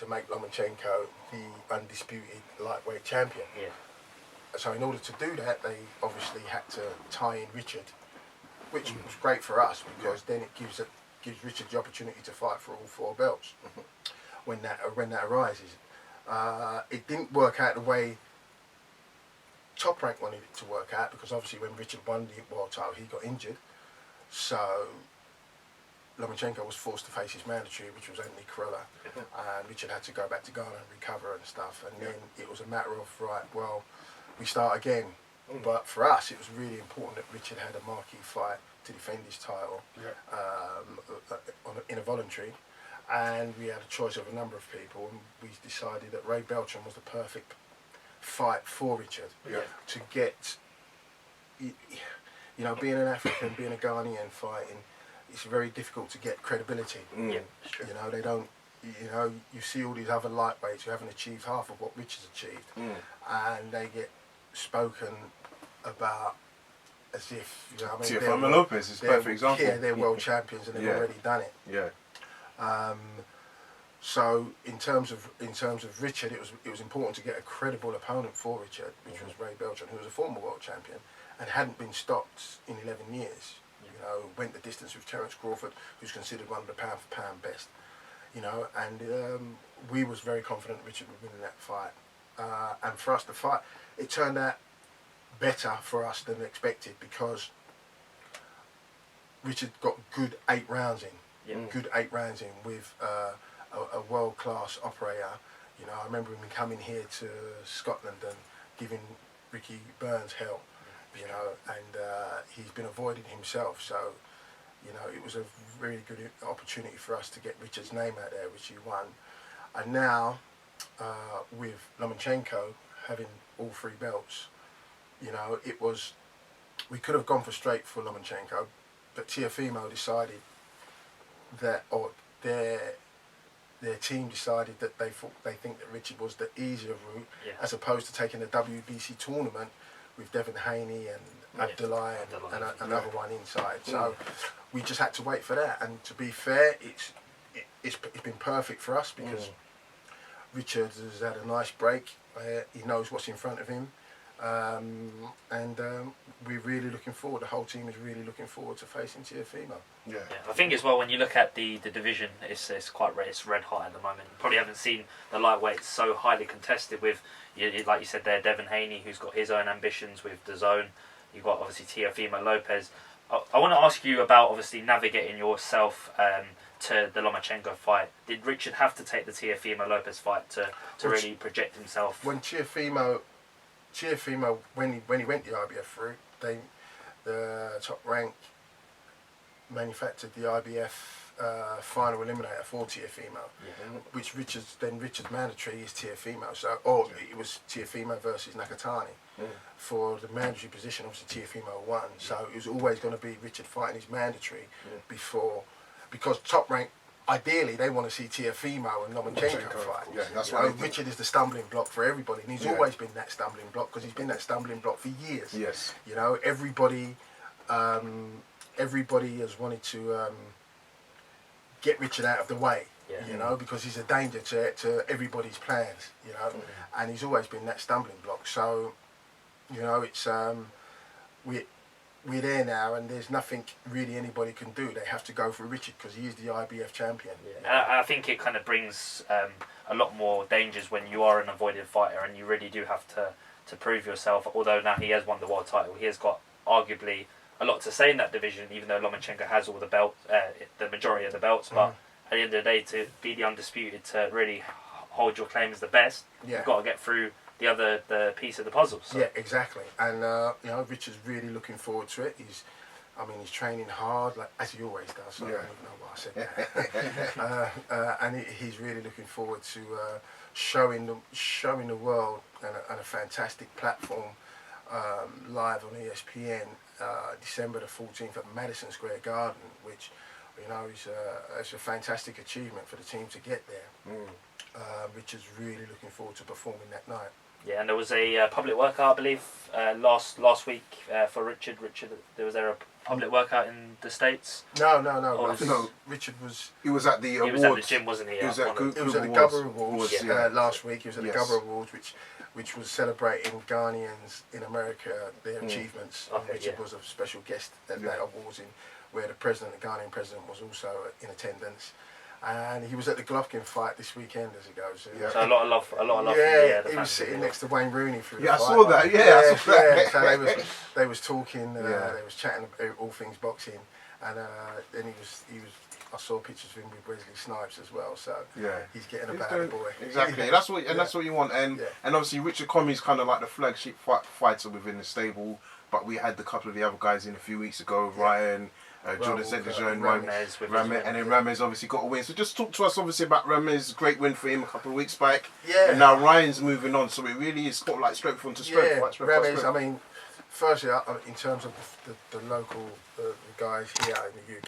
to make Lomachenko the undisputed lightweight champion. Yeah. So in order to do that, they obviously had to tie in Richard, which was great for us because then it gives Richard the opportunity to fight for all 4 belts when that arises. It didn't work out the way Top Rank wanted it to work out because obviously when Richard won the world title, he got injured. So Lomachenko was forced to face his mandatory, which was Anthony Corella, and Richard had to go back to Ghana and recover and stuff. And then it was a matter of, right, well, we start again. But for us, it was really important that Richard had a marquee fight to defend his title in a voluntary. And we had a choice of a number of people, and we decided that Ray Beltran was the perfect fight for Richard to get, you know, being an African, being a Ghanaian fighting, it's very difficult to get credibility. Yeah, sure. You know, they don't, you know, you see all these other lightweights who haven't achieved half of what Richard's achieved, and they get spoken about as if, you know, I mean, Teofimo Lopez is a perfect example. Yeah, they're world champions and they've already done it. Yeah. So in terms of Richard, it was important to get a credible opponent for Richard, which was Ray Beltran, who was a former world champion and hadn't been stopped in 11 years. You know, went the distance with Terence Crawford, who's considered one of the pound for pound best. You know, and we was very confident Richard would win in that fight. And for us, the fight, it turned out better for us than expected because Richard got good 8 rounds in. Good 8 rounds in with a world-class operator. You know, I remember him coming here to Scotland and giving Ricky Burns hell, you know, and he's been avoiding himself. So, you know, it was a really good opportunity for us to get Richard's name out there, which he won. And now, with Lomachenko having all 3 belts, you know, it was, we could have gone straight for Lomachenko, but Teofimo decided that, or their team decided that they think that Richard was the easier route, as opposed to taking a WBC tournament with Devin Haney and Abdullah and another one inside. So we just had to wait for that. And to be fair, it's been perfect for us because Richard has had a nice break. He knows what's in front of him. And we're really looking forward, the whole team is really looking forward to facing Teofimo. Yeah, I think as well, when you look at the division, it's quite it's red hot at the moment. You probably haven't seen the lightweights so highly contested with, like you said there, Devin Haney, who's got his own ambitions with the zone. You've got obviously Teofimo Lopez. I want to ask you about obviously navigating yourself to the Lomachenko fight. Did Richard have to take the Teofimo Lopez fight to really project himself? When Teofimo, when he went the IBF route, the Top Rank manufactured the IBF final eliminator for Teofimo, which Richard's mandatory is Teofimo. So, it was Teofimo versus Nakatani for the mandatory position. Obviously, Teofimo won, so it was always going to be Richard fighting his mandatory before, because Top Rank, ideally, they want to see Teofimo and Lomachenko fight. Yeah, that's right. Richard is the stumbling block for everybody, and he's always been that stumbling block because he's been that stumbling block for years. Yes. You know, everybody has wanted to get Richard out of the way. You know, because he's a danger to everybody's plans. You know, and he's always been that stumbling block. So, you know, it's we're there now, and there's nothing really anybody can do. They have to go for Richard because he is the IBF champion. I think it kind of brings a lot more dangers when you are an avoided fighter and you really do have to prove yourself. Although now he has won the world title, he has got arguably a lot to say in that division, even though Lomachenko has all the belts, the majority of the belts. But at the end of the day, to be the undisputed, to really hold your claim as the best, you've got to get through the piece of the puzzle. So. Yeah, exactly. And you know, Richard's really looking forward to it. He's training hard, like as he always does. So I don't even know why I said that. And he's really looking forward to showing the world and a fantastic platform live on ESPN, December the 14th at Madison Square Garden, which, you know, it's a fantastic achievement for the team to get there. Richard's really looking forward to performing that night. Yeah, and there was a public workout, I believe, last week for Richard. There was a public workout in the States? No. Or I think no. Richard was. He was at the He awards. was at the gym, wasn't he? He was at It was at the Awards. Gubba Awards last week. He was at the Gubba Awards, which was celebrating Ghanaians in America, their achievements. Okay, Richard was a special guest at that awards, where the Ghanaian president, was also in attendance. And he was at the Golovkin fight this weekend, as it goes. So a lot of love from the he was sitting next to Wayne Rooney through the I fight. saw that. I saw that. So they was talking. They was chatting about all things boxing, and then he was. I saw pictures of him with Wesley Snipes as well. So he's getting a bad boy. Exactly. That's what you want. And obviously Richard Commey's kind of like the flagship fighter within the stable. But we had a couple of the other guys in a few weeks ago. Ryan. Jordan Sendejo and Rames, and then Rames obviously got a win. So just talk to us obviously about Rames. Great win for him a couple of weeks back. And now Ryan's moving on, so it really is got like strength onto strength. Rames, I mean, firstly, in terms of the local the guys here in the